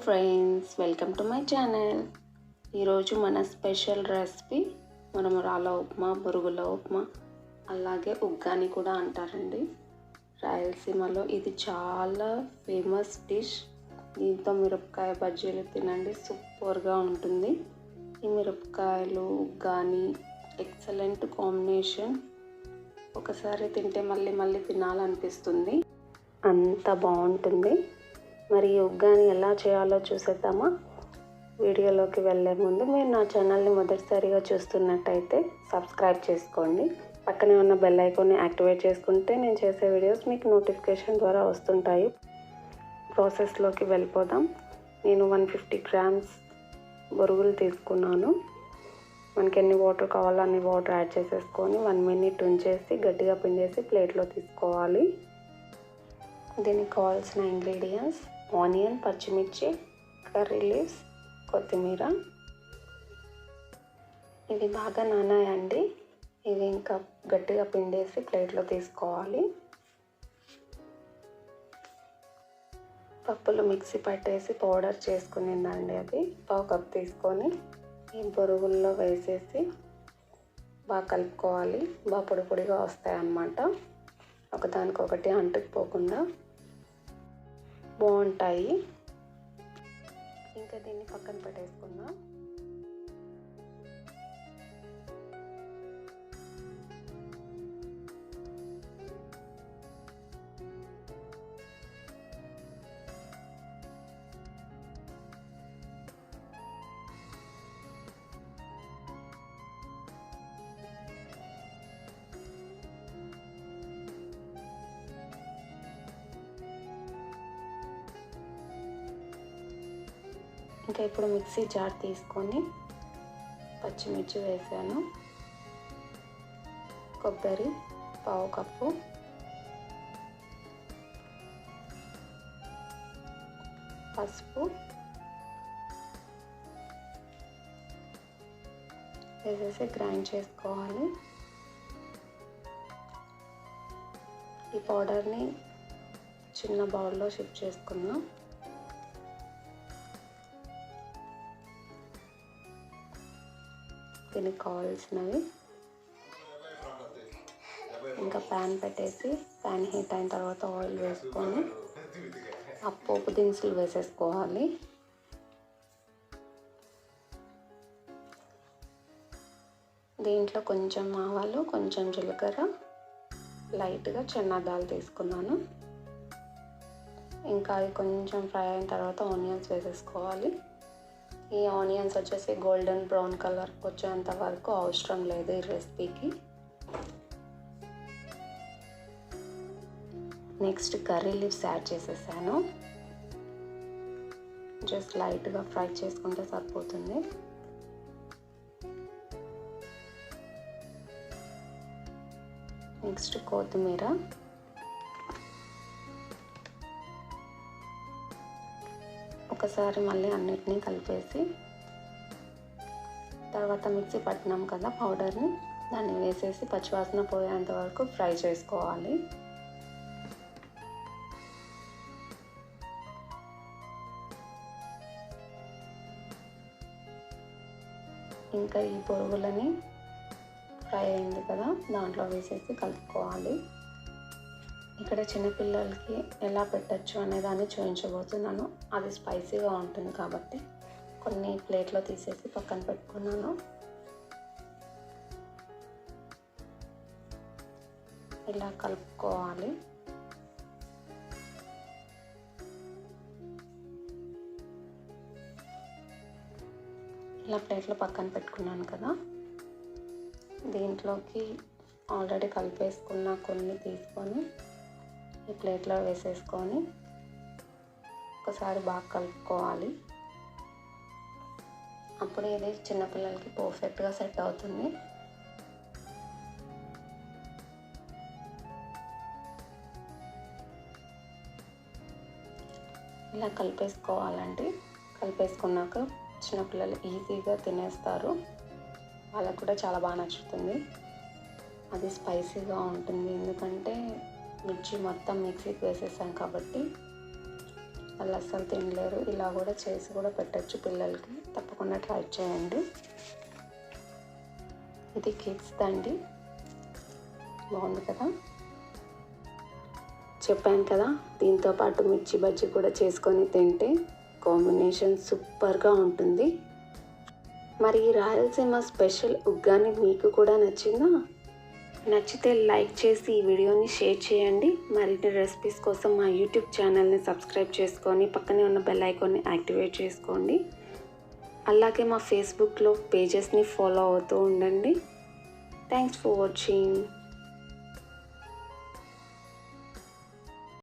Friends, welcome to my channel. ఈరోజు మన special recipe మరమరాల upma, బొరుగుల ఉప్మా, అలాగే ఉగ్గాని కూడా అంటారండి. రాయలసీమలో ఇది చాలా ఫేమస్ డిష్. దీంతో మిరపకాయ బజ్జీలు తినండి, సూపర్గా ఉంటుంది. ఈ మిరపకాయలు ఉగ్గాని ఎక్సలెంట్ కాంబినేషన్. ఒకసారి తింటే మళ్ళీ మళ్ళీ తినాలనిపిస్తుంది, అంత బాగుంటుంది. మరి ఉగ్గాని ఎలా చేయాలో చూసేద్దామా? వీడియోలోకి వెళ్ళే ముందు మీరు నా ఛానల్ని మొదటిసారిగా చూస్తున్నట్టయితే సబ్స్క్రైబ్ చేసుకోండి. పక్కనే ఉన్న బెల్ ఐకాన్ని యాక్టివేట్ చేసుకుంటే నేను చేసే వీడియోస్ మీకు నోటిఫికేషన్ ద్వారా వస్తుంటాయి. ప్రాసెస్లోకి వెళ్ళిపోదాం. నేను 150 గ్రామ్స్ బొరుగులు తీసుకున్నాను. మనకి ఎన్ని వాటర్ కావాలో అన్ని వాటర్ యాడ్ చేసేసుకొని 1 మినిట్ ఉంచేసి గట్టిగా పిండేసి ప్లేట్లో తీసుకోవాలి. దీనికి కావాల్సిన ఇంగ్రీడియంట్స్: ఆనియన్, పచ్చిమిర్చి, కర్రీ లీవ్స్, కొత్తిమీర. ఇవి బాగా నానాయండి. ఇవి ఇంకా గట్టిగా పిండేసి ప్లేట్లో తీసుకోవాలి. పప్పులు మిక్సీ పట్టేసి పౌడర్ చేసుకునిందండి. అది 1/2 కప్ తీసుకొని ఈ బొరుగుల్లో వేసేసి బాగా కలుపుకోవాలి. బాగా పొడి పొడిగా వస్తాయి అన్నమాట. ఒకదానికొకటి అంటుకుపోకుండా బాగుంటాయి. ఇంకా దీన్ని పక్కన పెట్టేసుకుందాం. ఇంకా ఇప్పుడు మిక్సీ జార్ తీసుకొని పచ్చిమిర్చి వేసాను, కొబ్బరి 1/2 కప్పు, పసుపు వేసేసి గ్రైండ్ చేసుకోవాలి. ఈ పౌడర్ని చిన్న బౌల్లో షిఫ్ట్ చేసుకుందాం. దీనికి కావాల్సినవి ఇంకా ప్యాన్ పెట్టేసి ప్యాన్ హీట్ అయిన తర్వాత ఆయిల్ వేసుకొని ఆ పోపు దినుసులు వేసేసుకోవాలి. దీంట్లో కొంచెం ఆవాలు, కొంచెం జీలకర్ర, లైట్గా చెన్నాదాలు తీసుకున్నాను. ఇంకా అవి కొంచెం ఫ్రై అయిన తర్వాత ఆనియన్స్ వేసేసుకోవాలి. ఈ ఆనియన్స్ వచ్చేసి గోల్డెన్ బ్రౌన్ కలర్ వచ్చేంత వరకు అవసరం లేదు ఈ రెసిపీకి. నెక్స్ట్ కర్రీ లీవ్స్ యాడ్ చేసేసాను. జస్ట్ లైట్గా ఫ్రై చేసుకుంటే సరిపోతుంది. నెక్స్ట్ కొత్తిమీర, ఒకసారి మళ్ళీ అన్నిటినీ కలిపేసి తర్వాత మిక్సీ పట్టినాం కదా పౌడర్ని, దాన్ని వేసేసి పచ్చివాసన పోయేంత వరకు ఫ్రై చేసుకోవాలి. ఇంకా ఈ బొరుగులని ఫ్రై అయింది కదా దాంట్లో వేసేసి కలుపుకోవాలి. ఇక్కడ చిన్నపిల్లలకి ఎలా పెట్టచ్చు అనే దాన్ని చూపించబోతున్నాను. అది స్పైసీగా ఉంటుంది కాబట్టి కొన్ని ప్లేట్లో తీసేసి పక్కన పెట్టుకున్నాను. ఇలా కలుపుకోవాలి. ఇలా ప్లేట్లో పక్కన పెట్టుకున్నాను కదా, దీంట్లోకి ఆల్రెడీ కలిపేసుకున్న కొన్ని తీసుకొని ఈ ప్లేట్లో వేసేసుకొని ఒకసారి బాగా కలుపుకోవాలి. అప్పుడు ఇది చిన్నపిల్లలకి పర్ఫెక్ట్గా సెట్ అవుతుంది. ఇలా కలిపేసుకోవాలండి. కలిపేసుకున్నాక చిన్నపిల్లలు ఈజీగా తినేస్తారు. వాళ్ళకు కూడా చాలా బాగా నచ్చుతుంది. అది స్పైసీగా ఉంటుంది, ఎందుకంటే మిర్చి మొత్తం మిక్సీకి వేసేసాం కాబట్టి వాళ్ళు అస్సలు తినలేరు. ఇలా కూడా చేసి కూడా పెట్టచ్చు పిల్లలకి, తప్పకుండా ట్రై చేయండి. ఇది కిడ్స్ దండి, బాగుంది కదా. చెప్పాను కదా, దీంతో పాటు మిర్చి బజ్జీ కూడా చేసుకొని తింటే కాంబినేషన్ సూపర్గా ఉంటుంది. మరి ఈ రాయలసీమ స్పెషల్ ఉగ్గాని మీకు కూడా నచ్చిందా? నచ్చితే లైక్ చేసి ఈ వీడియోని షేర్ చేయండి. మరిన్ని రెసిపీస్ కోసం మా యూట్యూబ్ ఛానల్ని సబ్స్క్రైబ్ చేసుకొని పక్కనే ఉన్న బెల్ ఐకాన్ని యాక్టివేట్ చేసుకోండి. అలాగే మా ఫేస్బుక్లో పేజెస్ని ఫాలో అవుతూ ఉండండి. Thanks for watching.